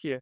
देखिए,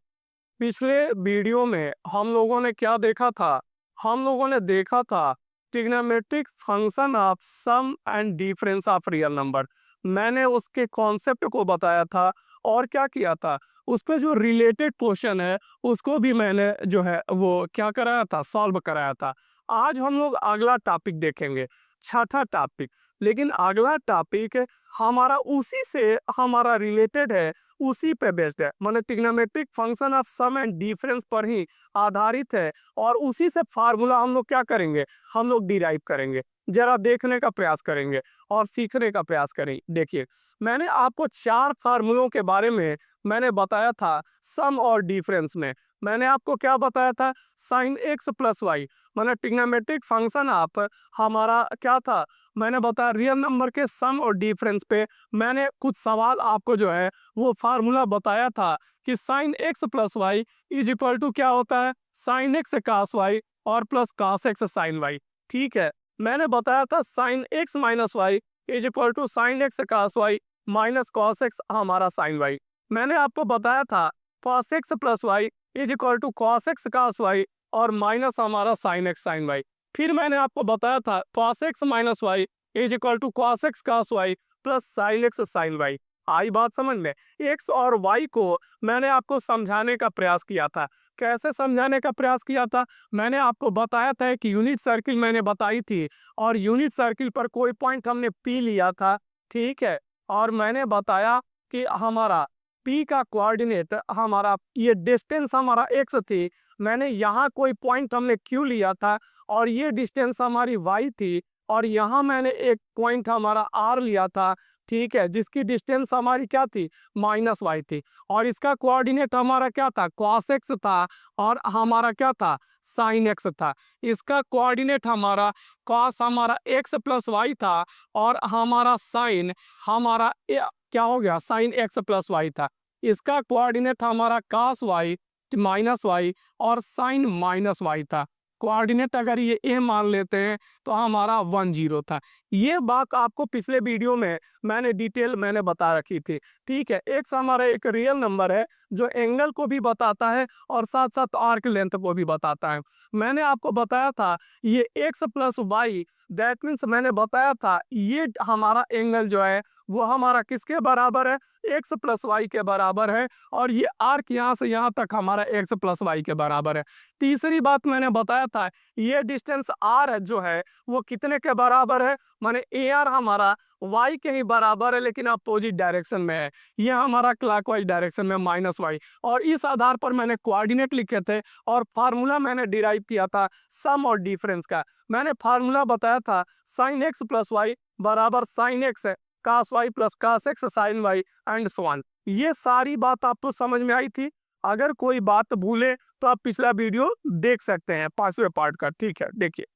पिछले वीडियो में हम लोगों ने क्या देखा था? हम लोगों ने देखा था trigonometric function of sum and difference of real number. मैंने उसके कॉन्सेप्ट को बताया था और क्या किया था, उस पे जो रिलेटेड क्वेश्चन है उसको भी मैंने जो है वो क्या कराया था, सॉल्व कराया था। आज हम लोग अगला टॉपिक देखेंगे, छठा टॉपिक। लेकिन अगला टॉपिक हमारा उसी से हमारा रिलेटेड है, उसी पे बेस्ड है, माने trigonometric function of sum and difference पर ही आधारित है। और उसी से फार्मूला हम लोग क्या करेंगे, हम लोग डिराइव करेंगे। जरा देखने का प्रयास करेंगे और सीखने का प्रयास करेंगे। देखिए, मैंने आपको चार फार्मूलों के बारे में मैंने बताया था सम और डिफरेंस में। मैंने आपको क्या बताया था, साइन एक्स प्लस वाई, माने ट्रिग्नोमेट्रिक फंक्शन ऑफ हमारा क्या था, मैंने बताया रियल नंबर के सम और डिफरेंस पे मैंने कुछ सवाल आपको जो है वो फार्मूला बताया था कि sine x plus y is equal to क्या होता है, साइन एक्स कास वाई और plus cos x sine y. ठीक है, मैंने बताया था sine x minus y is equal to sine x cos y minus cos x हमारा साइन वाई। मैंने आपको बताया था cos x plus y is equal to cos x cos y और माइनस हमारा साइन एक्स साइन वाई। फिर मैंने आपको बताया था cos x minus y is equal to cos x cos y plus sine x sine y. आई बात समझ में? एक्स और वाई को मैंने आपको समझाने का प्रयास किया था। कैसे समझाने का प्रयास किया था? मैंने आपको बताया था कि यूनिट सर्किल मैंने बताई थी और यूनिट सर्किल पर कोई पॉइंट हमने पी लिया था। ठीक है, और मैंने बताया कि हमारा पी का कोऑर्डिनेट हमारा ये डिस्टेंस हमारा एक्स थी। मैंने यहाँ कोई पॉइंट हमने क्यू लिया था और ये डिस्टेंस हमारी वाई थी। और यहाँ मैंने एक पॉइंट हमारा आर लिया था। ठीक है, जिसकी डिस्टेंस हमारी क्या थी, माइनस वाई थी। और इसका कोऑर्डिनेट हमारा क्या था, कॉस एक्स था और हमारा क्या था, साइन एक्स था। इसका कोऑर्डिनेट हमारा कॉस हमारा एक्स प्लस वाई था और हमारा साइन हमारा क्या हो गया, साइन एक्स प्लस वाई था। इसका कोऑर्डिनेट हमारा कॉस वाई माइनस वाई और साइन माइनस वाई था। कोऑर्डिनेट अगर ये ए मान लेते हैं तो हमारा 10 था। ये बात आपको पिछले वीडियो में मैंने डिटेल मैंने बता रखी थी। ठीक है, एक्स हमारा एक रियल नंबर है जो एंगल को भी बताता है और साथ साथ आर्क लेंथ को भी बताता है। मैंने आपको बताया था ये x plus y, that means मैंने बताया था ये हमारा एंगल जो है वो हमारा किसके बराबर है, एक्स प्लस वाई के बराबर है। और ये आर्क यहाँ से यहाँ तक हमारा एक्स प्लस वाई के बराबर है। तीसरी बात मैंने बताया था ये डिस्टेंस आर है जो है वो कितने के बराबर है, माने ए आर हमारा वाई के ही बराबर है लेकिन अपोजिट डायरेक्शन में है। ये हमारा क्लॉकवाइज डायरेक्शन में माइनस वाई। और इस आधार पर मैंने कोऑर्डिनेट लिखे थे और फार्मूला मैंने डिराइव किया था सम और डिफरेंस का। मैंने फार्मूला बताया था साइन एक्स प्लस वाई बराबर sine x cos y plus cos x sine y and so on. ये सारी बात आपको समझ में आई थी? अगर कोई बात भूले तो आप पिछला वीडियो देख सकते हैं 5वें पार्ट का। ठीक है, देखिए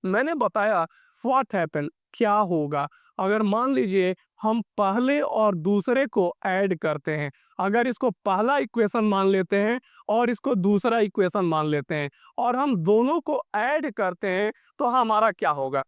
मैंने बताया व्हाट हैपन, क्या होगा अगर मान लीजिए हम पहले और दूसरे को ऐड करते हैं। अगर इसको पहला इक्वेशन मान लेते हैं और इसको दूसरा इक्वेशन मान लेते हैं और हम दोनों को ऐड करते हैं तो हमारा क्या होगा।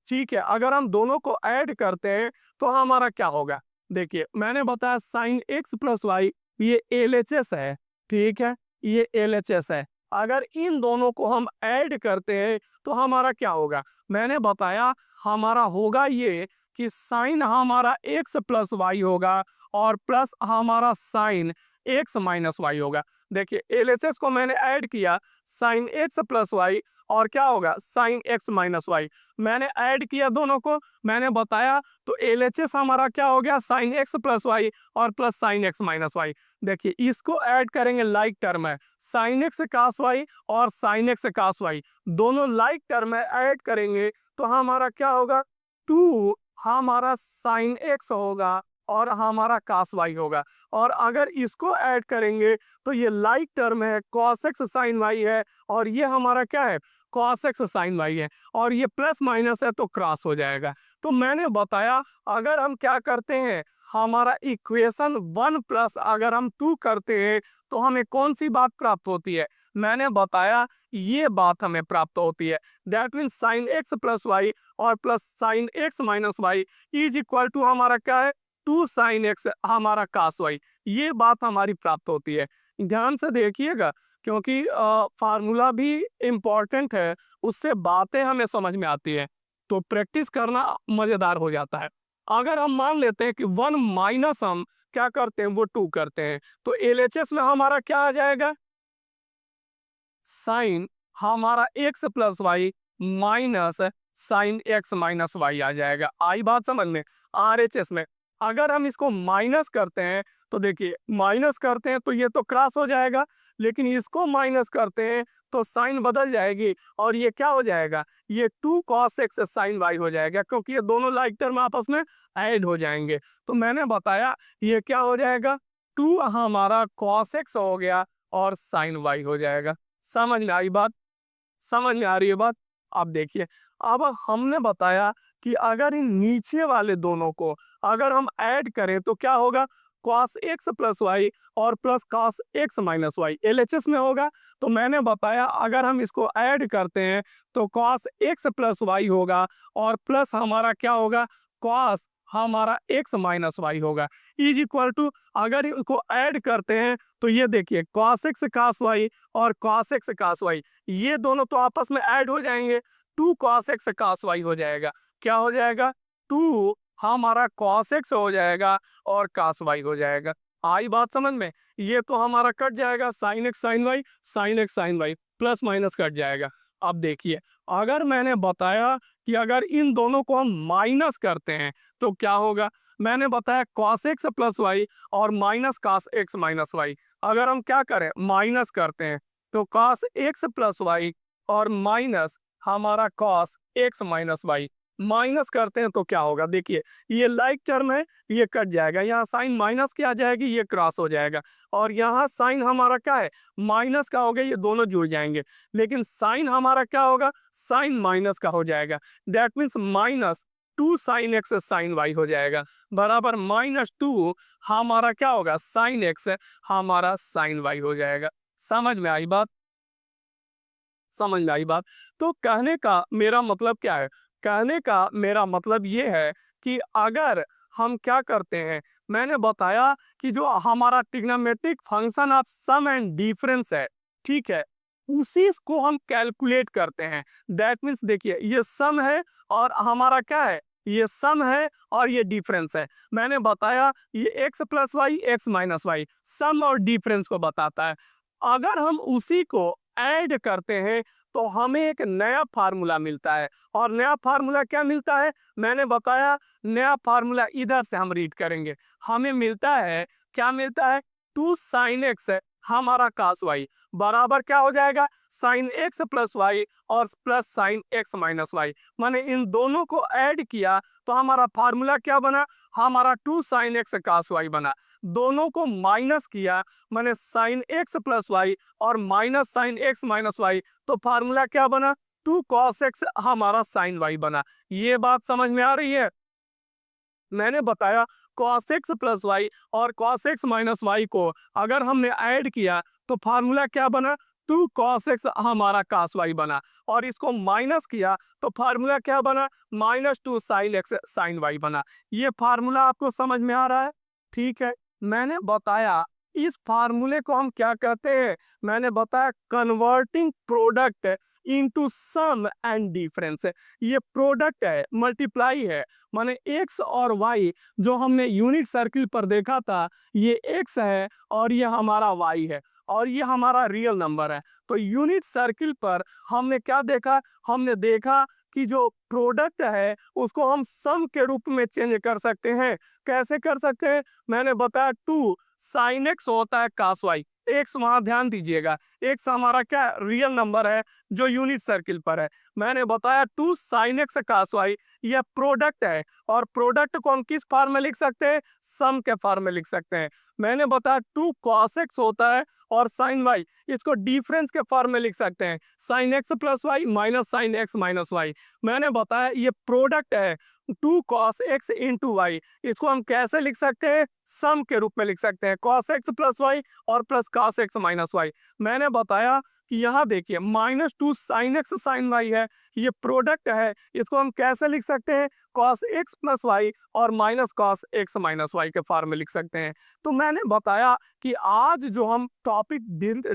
ठीक है, अगर हम दोनों को ऐड करते हैं तो हमारा क्या होगा। देखिए मैंने बताया साइन एक्स प्लस वाई ये एलएचएस है। ठीक है, ये एलएचएस है। अगर इन दोनों को हम ऐड करते हैं तो हमारा क्या होगा। मैंने बताया हमारा होगा ये कि साइन हमारा एक्स प्लस वाई होगा और प्लस हमारा साइन एक्स माइनस वाई होगा। देखिए एलएचएस को मैंने ऐड किया साइन एक्स प्लस वाई और क्या होगा, साइन एक्स माइनस वाई। मैंने ऐड किया दोनों को, मैंने बताया तो एलएचएस हमारा क्या हो गया, साइन एक्स प्लस वाई और plus sine x minus y. देखिए इसको ऐड करेंगे, लाइक टर्म है साइन एक्स कास वाई और साइन एक्स कास वाई, दोनों लाइक टर्म है, ऐड करेंगे तो हमारा क्या होगा, टू हमारा साइन एक्स होगा और हमारा कास वाई होगा। और अगर इसको ऐड करेंगे तो ये लाइक टर्म है कॉस एक्स साइन वाई है और ये हमारा क्या है, कॉस एक्स साइन वाई है और ये प्लस माइनस है तो क्रॉस हो जाएगा। तो मैंने बताया अगर हम क्या करते हैं, हमारा इक्वेशन 1 प्लस अगर हम 2 करते हैं तो हमें कौन सी बात प्राप्त होती है। मैंने बताया ये बात हमें प्राप्त होती है, that means sine x plus y और plus sine x minus y is equal to हमारा क्या है, टू साइन एक्स हमारा कास वाई, ये बात हमारी प्राप्त होती है। ध्यान से देखिएगा, क्योंकि फार्मूला भी इम्पोर्टेंट है, उससे बातें हमें समझ में आती है, तो प्रैक्टिस करना मजेदार हो जाता है। अगर हम मान लेते हैं कि वन माइनस हम क्या करते हैं, वो टू करते हैं, तो एलएचएस में हमारा क्या आ जाएगा, साइन हमारा x plus y minus sine x minus y आ जाएगा। आई बात समझ में। आरएचएस में अगर हम इसको माइनस करते हैं, तो देखिए माइनस करते हैं तो ये तो क्रॉस हो जाएगा, लेकिन इसको माइनस करते हैं तो साइन बदल जाएगी, और ये क्या हो जाएगा, ये two cos x sine y हो जाएगा, क्योंकि ये दोनों लाइक टर्म आपस में ऐड हो जाएंगे। तो मैंने बताया ये क्या हो जाएगा, टू हमारा कॉस एक्स हो गया और साइन वाई हो जाएगा। समझ में आई बात, समझ में आ रही है बात। अब देखिए, अब हमने बताया कि अगर इन नीचे वाले दोनों को अगर हम ऐड करें तो क्या होगा, cos x प्लस वाई और plus cos x minus y LHS में होगा। तो मैंने बताया अगर हम इसको ऐड करते हैं तो cos x प्लस वाई होगा और प्लस हमारा क्या होगा, cos हमारा x माइनस वाई होगा, इज इक्वल टू, अगर इनको ऐड करते हैं तो ये देखिए cos x cos y और cos x cos y, ये दोनों तो आपस में ऐड हो जाएंगे, to cos x cos y हो जाएगा। क्या हो जाएगा, टू हमारा cos x हो जाएगा और cos y हो जाएगा। आई बात समझ में। ये तो हमारा कट जाएगा, sine x sine y, sine x sine y, plus minus cut जाएगा। अब देखिए, अगर मैंने बताया कि अगर इन दोनों को हम माइनस करते हैं तो क्या होगा, मैंने बताया cos x प्लस वाई और minus cos x minus y. अगर हम क्या करें, माइनस करते हैं तो cos x प्लस वाई और माइनस हमारा cos x minus y, minus करते हैं तो क्या होगा, देखिए ये लाइक टर्म है, ये कट जाएगा, यहाँ साइन माइनस क्या आ जाएगी, ये क्रॉस हो जाएगा, और यहाँ साइन हमारा क्या है, माइनस का हो गया, ये दोनों जुड़ जाएंगे, लेकिन साइन हमारा क्या होगा, साइन माइनस का हो जाएगा। That means minus two sine x sine y हो जाएगा, बराबर माइनस टू हमारा क्या होगा, साइन एक्स हमारा साइन वाई हो जाएगा। समझ में आई बात, समझ में आई बात। तो कहने का मेरा मतलब क्या है, कहने का मेरा मतलब ये है कि अगर हम क्या करते हैं, मैंने बताया कि जो हमारा trigonometric function of sum and difference है, ठीक है, उसी को हम कैलकुलेट करते हैं। दैट मीन्स देखिए ये सम है और हमारा क्या है, ये सम है और ये डिफरेंस है। मैंने बताया ये x plus y x minus y sum और डिफरेंस को बताता है। अगर हम उसी को ऐड करते हैं तो हमें एक नया फार्मूला मिलता है, और नया फार्मूला क्या मिलता है, मैंने बताया नया फार्मूला इधर से हम रीड करेंगे, हमें मिलता है, क्या मिलता है, टू साइन एक्स हमारा कास वाई बराबर क्या हो जाएगा, साइन एक्स प्लस वाई और plus sine x minus y. मैंने इन दोनों को ऐड किया तो हमारा फार्मूला क्या बना, हमारा two sine x cos y बना। दोनों को माइनस किया, मैंने साइन एक्स प्लस वाई और minus sine x minus y, तो फार्मूला क्या बना, टू कॉस एक्स हमारा साइन वाई बना। ये बात समझ में आ रही है। मैंने बताया cos x प्लस वाई और cos x माइनस वाई को अगर हमने ऐड किया तो फार्मूला क्या बना, टू cos x हमारा cos y बना, और इसको माइनस किया तो फार्मूला क्या बना, minus two sine x sine y बना। ये फार्मूला आपको समझ में आ रहा है, ठीक है। मैंने बताया इस फार्मूले को हम क्या कहते हैं, मैंने बताया converting product into sum and difference. ये प्रोडक्ट है, मल्टीप्लाई है, माने एक्स और वाई जो हमने यूनिट सर्किल पर देखा था, ये एक्स है और ये हमारा वाई है और ये हमारा रियल नंबर है। तो यूनिट सर्किल पर हमने क्या देखा, हमने देखा कि जो प्रोडक्ट है उसको हम सम के रूप में चेंज कर सकते हैं। कैसे कर सकते हैं, मैंने बताया टू साइन एक्स होता है कास वाई, एक्स वहां ध्यान दीजिएगा, एक्स हमारा क्या रियल नंबर है जो यूनिट सर्किल पर है। मैंने बताया two sine x cos y यह प्रोडक्ट है, और प्रोडक्ट को हम किस फॉर्म में लिख सकते हैं, सम के फॉर्म में लिख सकते हैं। मैंने बताया टू कॉस एक्स होता है और साइन वाई, इसको डिफरेंस के फॉर्म में लिख सकते हैं, sine x plus y minus sine x minus y. मैंने बताया ये प्रोडक्ट है, two cos x into y, इसको हम कैसे लिख सकते हैं? सम के रूप में लिख सकते हैं, कॉस एक्स प्लस वाई और plus cos x minus y. मैंने बताया कि यहाँ देखिए minus two sine x sine y है, ये प्रोडक्ट है, इसको हम कैसे लिख सकते हैं? कॉस एक्स प्लस वाई और minus cos x minus y के फॉर्म में लिख सकते हैं। तो मैंने बताया कि आज जो हम टॉपिक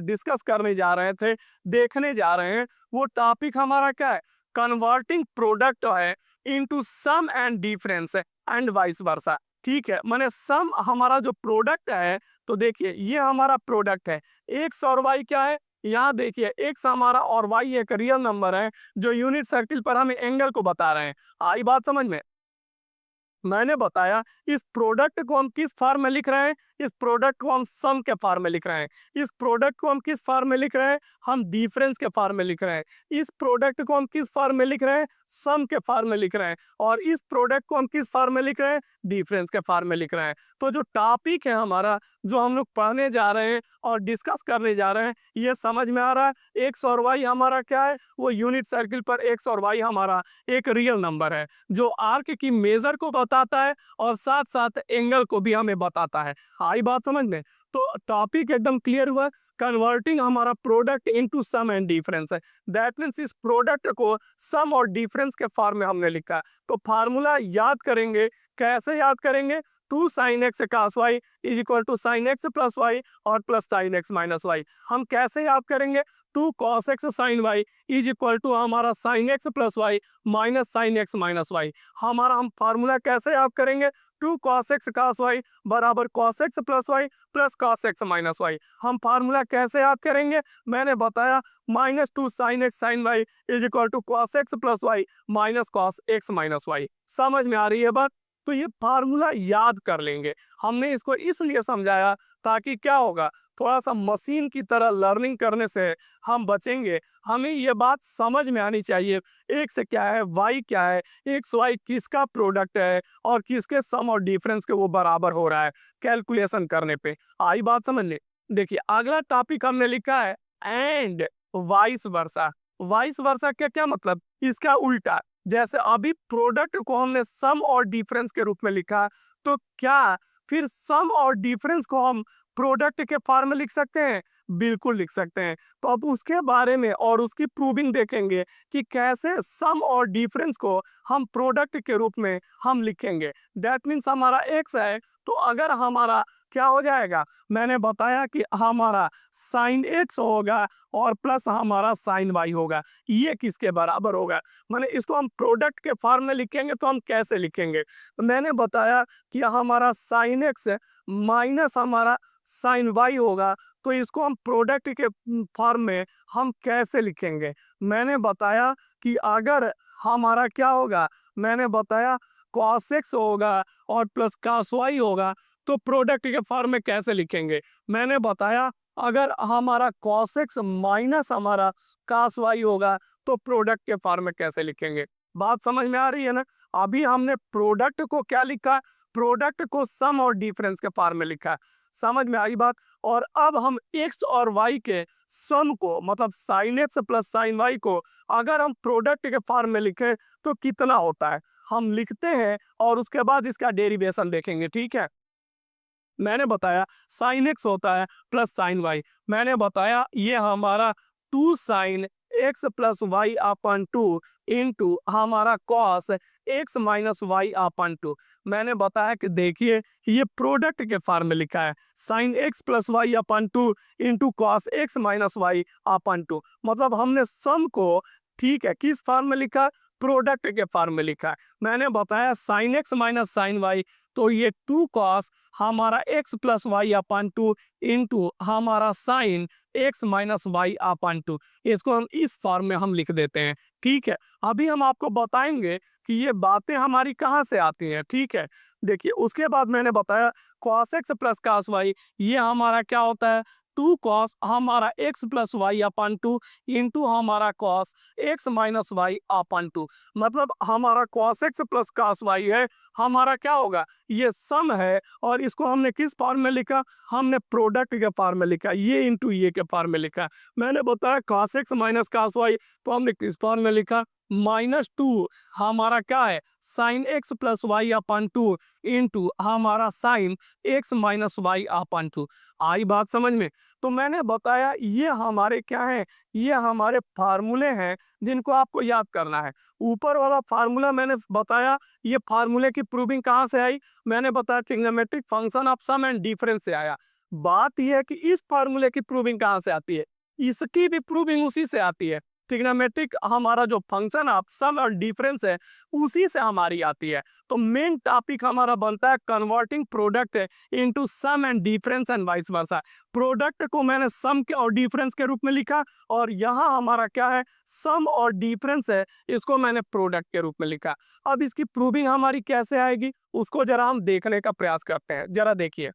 डिस्कस करने जा रहे थे, देखने जा रहे हैं, वो टॉपिक हमारा क्या है? कन्वर्टिंग प्रोडक्ट है into sum and difference and vice versa. ठीक है, माने सम हमारा जो प्रोडक्ट है, तो देखिए ये हमारा प्रोडक्ट है, एक्स और वाई क्या है? यहाँ देखिए एक्स हमारा और वाई एक रियल नंबर है जो यूनिट सर्किल पर हमें एंगल को बता रहे हैं। आई बात समझ में? मैंने बताया इस प्रोडक्ट को हम किस फॉर्म में लिख रहे हैं? इस प्रोडक्ट को हम सम के फॉर्म में लिख रहे हैं। इस प्रोडक्ट को हम किस फॉर्म में लिख रहे हैं? हम डिफरेंस के फॉर्म में लिख रहे हैं। इस प्रोडक्ट को हम किस फॉर्म में लिख रहे हैं? सम के फॉर्म में लिख रहे हैं। और इस प्रोडक्ट को हम किस फॉर्म में लिख रहे हैं? डिफरेंस के फॉर्म में लिख रहे हैं। तो जो टॉपिक है हमारा, जो हम लोग पढ़ने जा रहे हैं और डिस्कस करने जा रहे हैं, ये समझ में आ रहा है? एक्स और वाई हमारा क्या है? वो यूनिट सर्किल पर एक्स और वाई हमारा एक रियल नंबर है जो आर्क की मेजर को बताता है और साथ साथ एंगल को भी हमें बताता है। आई बात समझ में? तो टॉपिक एकदम क्लियर हुआ। कन्वर्टिंग हमारा product into sum and difference है, दैट मीन्स इस प्रोडक्ट को सम और डिफरेंस के फॉर्म में हमने लिखा है। तो फार्मूला याद करेंगे, कैसे याद करेंगे? Two sine x cos y is equal to sine x plus y और plus sine x minus y. हम कैसे याद करेंगे? Two cos x sine y is equal to हमारा sine x plus y minus sine x minus y. हमारा हम formula कैसे याद करेंगे? Two cos x cos y बराबर cos x plus y plus cos x minus y. हम formula कैसे याद करेंगे? मैंने बताया minus two sine x sine y is equal to cos x plus y minus cos x minus y. समझ में आ रही है बात? तो ये फार्मूला याद कर लेंगे। हमने इसको इसलिए समझाया ताकि क्या होगा, थोड़ा सा मशीन की तरह लर्निंग करने से हम बचेंगे। हमें ये बात समझ में आनी चाहिए, एक्स क्या है, वाई क्या है, एक्स वाई किसका प्रोडक्ट है और किसके सम और डिफरेंस के वो बराबर हो रहा है कैलकुलेशन करने पे। आई बात समझ ले? देखिए अगला टॉपिक हमने लिखा है and vice versa. Vice versa का क्या मतलब? इसका उल्टा। जैसे अभी प्रोडक्ट को हमने सम और डिफरेंस के रूप में लिखा, तो क्या फिर सम और डिफरेंस को हम प्रोडक्ट के फॉर्म में लिख सकते हैं? बिल्कुल लिख सकते हैं। तो अब उसके बारे में और उसकी प्रूविंग देखेंगे कि कैसे सम और डिफरेंस को हम प्रोडक्ट के रूप में हम लिखेंगे। दैट मीन्स हमारा एक्स है, तो अगर हमारा क्या हो जाएगा? मैंने बताया कि हमारा साइन एक्स होगा और प्लस हमारा साइन वाई होगा, ये किसके बराबर होगा? मैंने इसको हम प्रोडक्ट के फॉर्म में लिखेंगे तो हम कैसे लिखेंगे? तो मैंने बताया कि हमारा साइन एक्स माइनस हमारा साइन वाई होगा, तो इसको हम प्रोडक्ट के फॉर्म में हम कैसे लिखेंगे? मैंने बताया कि अगर हमारा क्या होगा, मैंने बताया कॉस एक्स होगा और प्लस कॉस वाई होगा, तो प्रोडक्ट के फॉर्म में कैसे लिखेंगे? मैंने बताया अगर हमारा कॉस एक्स माइनस हमारा कॉस वाई होगा, तो प्रोडक्ट के फॉर्म में कैसे लिखेंगे? बात समझ में आ रही है ना? अभी हमने प्रोडक्ट को क्या लिखा? प्रोडक्ट को सम और डिफरेंस के फॉर्म में लिखा। समझ में आई बात? और अब हम एक्स और वाई के सम को, मतलब sine x plus sine y को अगर हम प्रोडक्ट के फॉर्म में लिखें तो कितना होता है, हम लिखते हैं और उसके बाद इसका डेरिवेशन देखेंगे। ठीक है, मैंने बताया साइन एक्स होता है प्लस साइन वाई। मैंने बताया ये हमारा two sine x plus y upon two into हमारा cos x minus y upon two. मैंने बताया कि देखिए ये प्रोडक्ट के फॉर्म में लिखा है, sine x plus y upon two into cos x minus y upon two. मतलब हमने सम को, ठीक है, किस फॉर्म में लिखा? प्रोडक्ट के फॉर्म में लिखा है। मैंने बताया sine x minus sine y, तो ये टू कॉस हमारा x plus y upon two into हमारा sine x minus y upon two, इसको हम इस फॉर्म में हम लिख देते हैं। ठीक है, अभी हम आपको बताएंगे कि ये बातें हमारी कहाँ से आती हैं। ठीक है, देखिए उसके बाद मैंने बताया cos x plus cos y, ये हमारा क्या होता है? टू कॉस हमारा x plus y upon two into हमारा cos x minus y upon two. मतलब हमारा cos x plus cos y है, हमारा क्या होगा? ये सम है और इसको हमने किस फॉर्म में लिखा? हमने प्रोडक्ट के फॉर्म में लिखा, ये इंटू ये के फॉर्म में लिखा। मैंने बताया cos x माइनस cos y, तो हमने किस फॉर्म में लिखा? -2 हमारा क्या है, sine x plus y upon 2 into हमारा sine x minus y upon 2। आई बात समझ में? तो मैंने बताया ये हमारे क्या है, ये हमारे फार्मूले हैं जिनको आपको याद करना है। ऊपर वाला फार्मूला मैंने बताया, ये फार्मूले की प्रूविंग कहाँ से आई, मैंने बताया trigonometric function of sum and difference से आया। बात यह है कि इस फार्मूले की प्रूविंग कहाँ से आती है, इसकी भी प्रूविंग उसी से आती है। ट्रिग्नोमेट्रिक हमारा जो फंक्शन ऑफ सम और डिफरेंस है उसी से हमारी आती है। तो मेन टॉपिक हमारा बनता है converting product into sum and difference and vice versa. Product को मैंने सम के और डिफरेंस के रूप में लिखा, और यहाँ हमारा क्या है, सम और डिफरेंस है, इसको मैंने प्रोडक्ट के रूप में लिखा। अब इसकी प्रूविंग हमारी कैसे आएगी उसको जरा हम देखने का प्रयास करते हैं। जरा देखिए,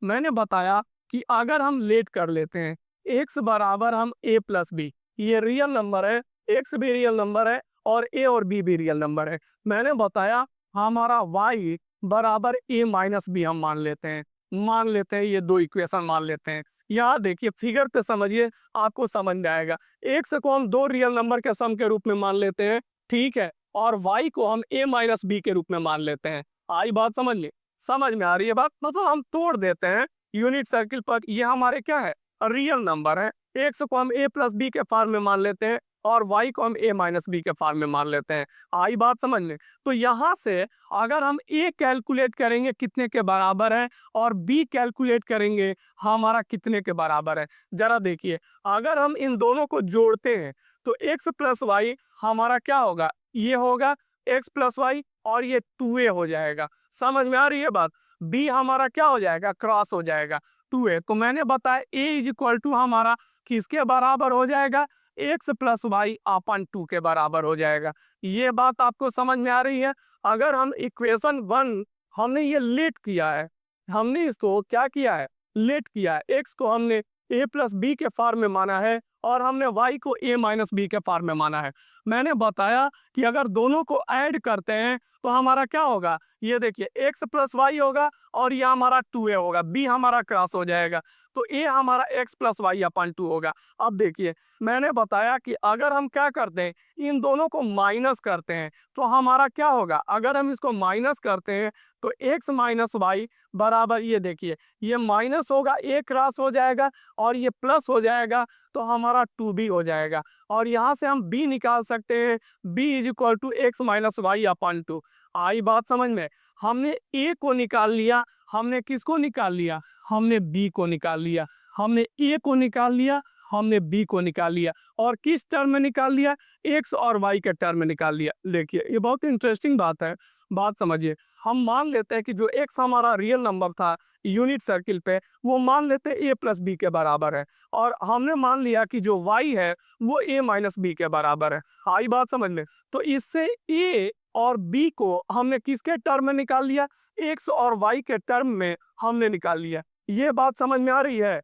मैंने बताया कि अगर हम लेट कर लेते हैं x बराबर हम a प्लस बी, ये रियल नंबर है, x भी रियल नंबर है और a और b भी रियल नंबर है। मैंने बताया हमारा y बराबर a माइनस बी हम मान लेते हैं, ये दो इक्वेशन मान लेते हैं। यहाँ देखिए फिगर पे समझिए, आपको समझ में आएगा। x को हम दो रियल नंबर के सम के रूप में मान लेते हैं, ठीक है, और y को हम a माइनस बी के रूप में मान लेते हैं। आई बात समझ ली, समझ में आ रही है बात? मतलब हम तोड़ देते हैं यूनिट सर्किल पर, ये हमारे क्या है, रियल नंबर है। एक्स को हम ए प्लस बी के फॉर्म में मान लेते हैं और वाई को हम ए माइनस बी के फॉर्म में मान लेते हैं। आई बात समझ में? तो यहाँ से अगर हम ए कैलकुलेट करेंगे कितने के बराबर है और बी कैलकुलेट करेंगे हमारा कितने के बराबर है, जरा देखिए। अगर हम इन दोनों को जोड़ते हैं तो एक्स प्लस वाई हमारा क्या होगा, ये होगा एक्स प्लस वाई और ये 2a हो जाएगा। समझ में आ रही है बात? b हमारा क्या हो जाएगा, क्रॉस हो जाएगा 2a। तो मैंने बताया a इज इक्वल टू हमारा किसके बराबर हो जाएगा, एक्स प्लस वाई अपन 2 के बराबर हो जाएगा। ये बात आपको समझ में आ रही है? अगर हम इक्वेशन 1 हमने ये लेट किया है, हमने इसको क्या किया है, लेट किया है। एक्स को हमने a प्लस बी के फॉर्म में माना है और हमने y को a माइनस बी के फॉर्म में माना है। मैंने बताया कि अगर दोनों को ऐड करते हैं तो हमारा क्या होगा, ये देखिए x प्लस वाई होगा और ये हमारा 2a होगा, b हमारा क्रॉस हो जाएगा, तो a हमारा x प्लस वाई अपन 2 होगा। अब देखिए मैंने बताया कि अगर हम क्या करते हैं, इन दोनों को माइनस करते हैं तो हमारा क्या होगा, अगर हम इसको माइनस करते हैं तो x माइनस वाई बराबर, ये देखिए ये माइनस होगा, a क्रॉस हो जाएगा और ये प्लस हो जाएगा, तो हमारा 2b हो जाएगा। और यहाँ से हम b निकाल सकते हैं, b is equal to x minus y upon 2। आई बात समझ में? हमने a को निकाल लिया, हमने किसको निकाल लिया, हमने b को निकाल लिया, हमने a को निकाल लिया, हमने b को निकाल लिया, और किस टर्म में निकाल लिया, x और y के टर्म में निकाल लिया। देखिए ये बहुत इंटरेस्टिंग बात है, बात समझिए। हम मान लेते हैं कि जो x हमारा रियल नंबर था यूनिट सर्किल पे, वो मान लेते हैं a प्लस बी के बराबर है, और हमने मान लिया कि जो y है वो a माइनस बी के बराबर है। आई बात समझ में? तो इससे a और b को हमने किसके टर्म में निकाल लिया, x और y के टर्म में हमने निकाल लिया। ये बात समझ में आ रही है?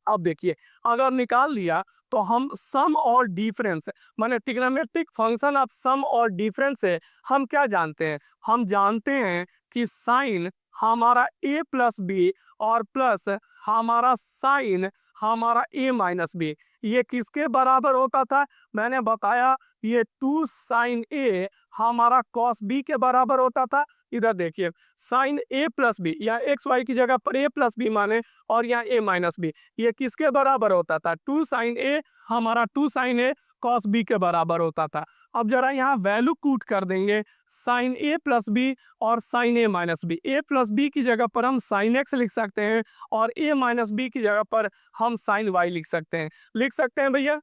अब देखिए अगर निकाल लिया तो हम सम और डिफरेंस, माने ट्रिग्नोमेट्रिक फंक्शन ऑफ सम और डिफरेंस से हम क्या जानते हैं, हम जानते हैं कि साइन हमारा a प्लस बी और प्लस हमारा साइन हमारा a माइनस बी, ये किसके बराबर होता था, मैंने बताया ये 2 साइन a हमारा कॉस b के बराबर होता था। इधर देखिए साइन a प्लस बी, या एक्स वाई की जगह पर a प्लस बी माने, और यहाँ a माइनस बी, ये किसके बराबर होता था, 2 साइन a हमारा 2 साइन a कॉस b के बराबर होता था। अब जरा यहाँ वैल्यू कूट कर देंगे, साइन a प्लस बी और sine a minus b, a plus b की जगह पर हम साइन x लिख सकते हैं और a माइनस बी की जगह पर हम साइन y लिख सकते हैं। लिख सकते हैं भैया,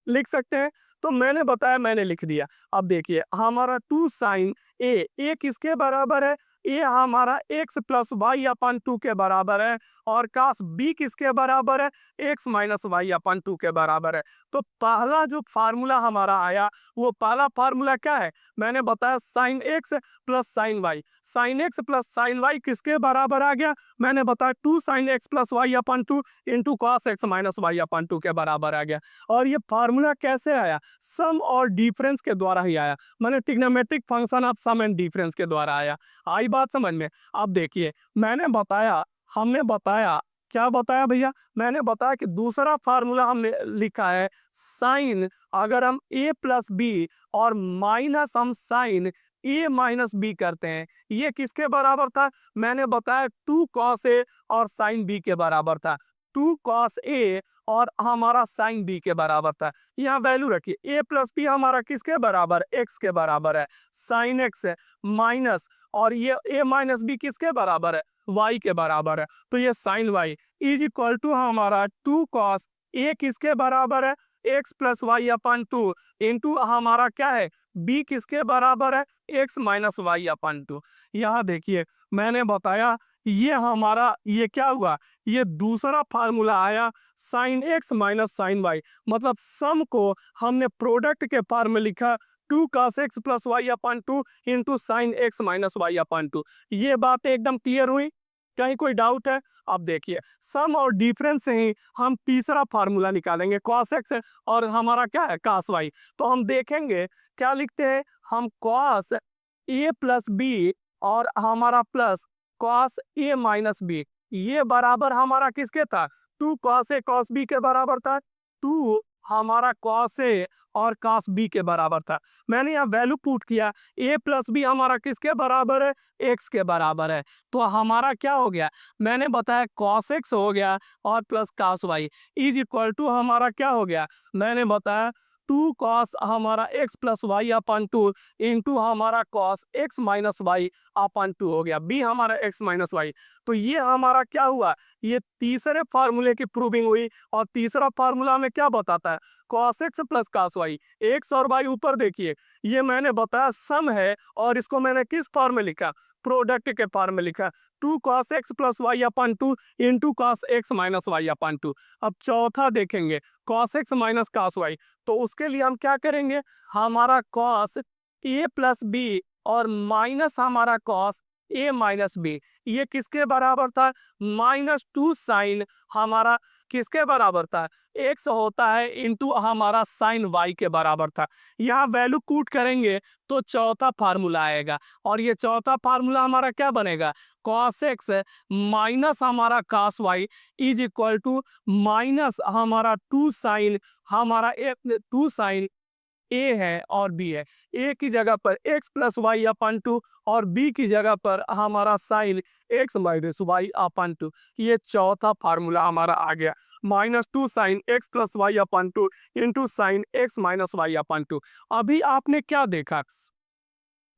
लिख सकते हैं। तो मैंने बताया, मैंने लिख दिया। अब देखिए हमारा 2 साइन a किसके बराबर है, a हमारा x प्लस वाई अपन 2 के बराबर है, और काश b किसके बराबर है, x माइनस वाई अपन 2 के बराबर है। तो पहला जो फार्मूला हमारा आया, वो पहला फार्मूला क्या है, मैंने बताया sine x plus sine y. Sine x plus sine y किसके बराबर आ गया, मैंने बताया 2 sine x plus y upon 2 into cos x minus y upon 2 के बराबर आ गया। और ये फार्मूला कैसे आया, सम और डिफरेंस के द्वारा ही आया, मैंने trigonometric function of sum and difference के द्वारा आया। आई बात समझ में? अब देखिए मैंने बताया, हमने बताया क्या बताया भैया? मैंने बताया कि दूसरा फार्मूला हमने लिखा है साइन, अगर हम a प्लस बी और माइनस हम साइन a माइनस बी करते हैं, ये किसके बराबर था? मैंने बताया 2 cos a और साइन b के बराबर था। 2 cos a और हमारा साइन b के बराबर था। यहाँ वैल्यू रखिए, a प्लस बी हमारा किसके बराबर? x के बराबर है। साइन x है माइनस, और ये a माइनस बी किसके बराबर है? y के बराबर है। तो ये sine y is equal to हमारा 2 cos a किसके बराबर है? x plus y upon 2 into हमारा क्या है? b किसके बराबर है? x minus y upon 2। यहाँ देखिए मैंने बताया ये हमारा ये क्या हुआ? ये दूसरा फार्मूला आया sine x minus sine y, मतलब सम को हमने प्रोडक्ट के फॉर्म में लिखा 2 cos x plus y upon 2 into sine x minus y upon 2। ये बात एकदम क्लियर हुई? कहीं कोई डाउट है? अब देखिए सम और डिफरेंस से ही हम तीसरा फार्मूला निकालेंगे cos x और हमारा क्या है? cos y। तो हम देखेंगे क्या लिखते हैं हम? cos a प्लस बी और हमारा plus cos a minus b, ये बराबर हमारा किसके था? 2 cos a cos b के बराबर था। 2 हमारा cos a और cos b के बराबर था। मैंने यहाँ वैल्यू पुट किया, a प्लस बी हमारा किसके बराबर है? x के बराबर है। तो हमारा क्या हो गया? मैंने बताया cos x हो गया और plus cos y is equal to हमारा क्या हो गया? मैंने बताया 2 cos हमारा x plus y upon 2 into हमारा cos x minus y upon 2 हो गया। b हमारा x माइनस वाई। तो ये हमारा क्या हुआ? ये तीसरे फार्मूले की प्रूविंग हुई। और तीसरा फार्मूला में क्या बताता है? cos x plus cos y, x और y ऊपर देखिए, ये मैंने बताया सम है और इसको मैंने किस फॉर्म में लिखा? प्रोडक्ट के फॉर्म में लिखा 2 cos x plus y upon 2 into cos x minus y upon 2। अब चौथा देखेंगे cos x माइनस cos y, तो उसके लिए हम क्या करेंगे? हमारा cos a प्लस बी और माइनस हमारा cos a माइनस बी, ये किसके बराबर था? -2 साइन हमारा किसके बराबर था? x होता है इंटू हमारा साइन y के बराबर था। यहाँ वैल्यू कूट करेंगे तो चौथा फार्मूला आएगा, और ये चौथा फार्मूला हमारा क्या बनेगा? cos x माइनस हमारा cos y is equal to minus हमारा 2 साइन हमारा 2 साइन a है और b है। a की जगह पर x प्लस वाई अपन 2 और b की जगह पर हमारा sine x minus y upon 2। ये चौथा फार्मूला हमारा आ गया, -2 sine x plus y upon 2 into sine x minus y upon 2। अभी आपने क्या देखा?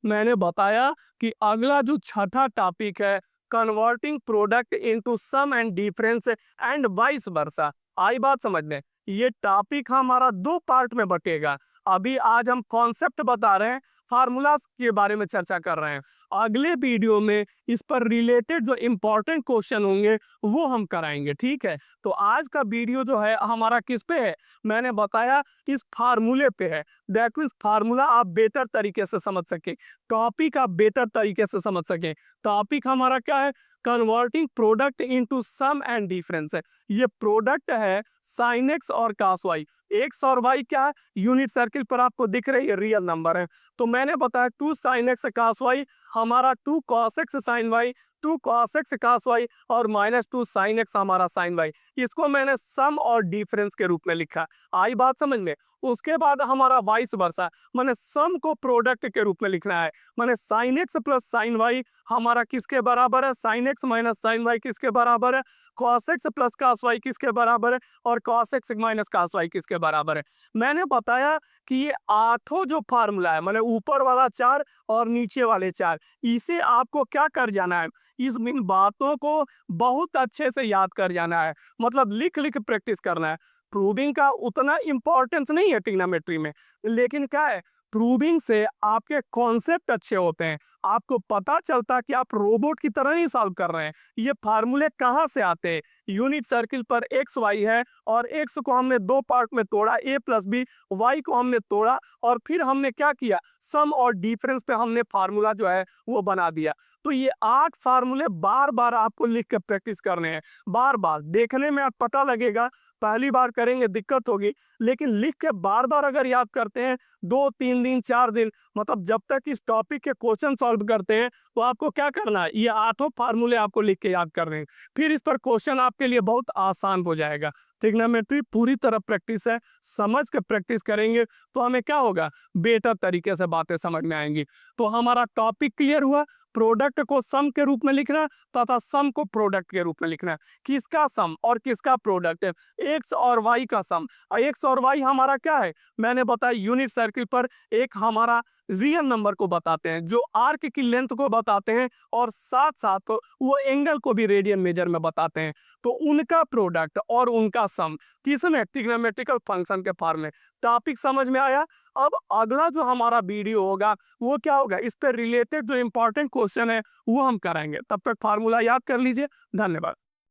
मैंने बताया कि अगला जो छठा टॉपिक है converting product into sum and difference and vice versa. आई बात समझ में? ये टॉपिक हमारा 2 पार्ट में बटेगा। अभी आज हम कॉन्सेप्ट बता रहे हैं, फार्मूलाज के बारे में चर्चा कर रहे हैं। अगले वीडियो में इस पर रिलेटेड जो इम्पोर्टेंट क्वेश्चन होंगे वो हम कराएंगे, ठीक है? तो आज का वीडियो जो है हमारा किस पे है? मैंने बताया इस फार्मूले पे है। दैट मीन्स फार्मूला आप बेटर तरीके से समझ सके, टॉपिक आप बेटर तरीके से समझ सके। टॉपिक हमारा क्या है? Converting product into sum and difference है। ये प्रोडक्ट है साइन एक्स और cos y। एक्स और y क्या है? यूनिट सर्किल पर आपको दिख रही है, रियल नंबर है। तो मैंने बताया 2 साइन एक्स cos y हमारा 2 cos x sine y, 2 cos x cos y और -2 साइन x हमारा साइन y। इसको मैंने सम और डिफरेंस के रूप में लिखा। आई बात समझ में? उसके बाद हमारा वाइस वर्सा, मैंने सम को प्रोडक्ट के रूप में लिखना है। मैंने sine x plus sine y हमारा किसके बराबर है? Sine x minus sine y किसके बराबर है? Cos x plus cos y किसके बराबर है? और cos x minus cos y किसके बराबर है? मैंने बताया कि ये आठों जो फार्मूला है, मैंने ऊपर वाला 4 और नीचे वाले 4, इसे आपको क्या कर जाना है? इन बातों को बहुत अच्छे से याद कर जाना है, मतलब लिख लिख प्रैक्टिस करना है। प्रूविंग का उतना इम्पोर्टेंस नहीं है ट्रिग्नोमेट्री में, लेकिन क्या है, प्रूविंग से आपके कॉन्सेप्ट अच्छे होते हैं। आपको पता चलता है कि आप रोबोट की तरह ही सॉल्व कर रहे हैं। ये फार्मूले कहाँ से आते हैं? यूनिट सर्किल पर एक्स वाई है और एक्स को हमने 2 पार्ट में तोड़ा, ए प्लस बी, वाई को हमने तोड़ा और फिर हमने क्या किया? सम और डिफरेंस पे हमने फार्मूला जो है वो बना दिया। तो ये 8 फार्मूले बार बार आपको लिख कर प्रैक्टिस करने हैं। बार बार देखने में आप पता लगेगा, पहली बार करेंगे दिक्कत होगी, लेकिन लिख के बार बार अगर याद करते हैं 2 3 3 दिन 4 दिन, मतलब जब तक इस टॉपिक के क्वेश्चन सॉल्व करते हैं तो आपको क्या करना है, ये 8 फार्मूले आपको लिख के याद करने हैं। फिर इस पर क्वेश्चन आपके लिए बहुत आसान हो जाएगा। ट्रिग्नोमेट्री पूरी तरह प्रैक्टिस है, समझ के प्रैक्टिस करेंगे तो हमें क्या होगा, बेटर तरीके से बातें समझ में आएंगी। तो हमारा टॉपिक क्लियर हुआ, प्रोडक्ट को सम के रूप में लिखना तथा सम को प्रोडक्ट के रूप में लिखना। किसका सम और किसका प्रोडक्ट है, एक्स और वाई का सम। एक्स और वाई हमारा क्या है, मैंने बताया यूनिट सर्किल पर एक हमारा रियल नंबर को बताते हैं जो आर्क की लेंथ को बताते हैं और साथ साथ वो एंगल को भी रेडियन मेजर में बताते हैं। तो उनका प्रोडक्ट और उनका सम किसमें, ट्रिग्नोमेट्रिकल फंक्शन के फॉर्म में। टॉपिक समझ में आया। अब अगला जो हमारा वीडियो होगा वो क्या होगा, इस पर रिलेटेड जो इंपॉर्टेंट क्वेश्चन है वो हम कराएंगे। तब तक फार्मूला याद कर लीजिए। धन्यवाद।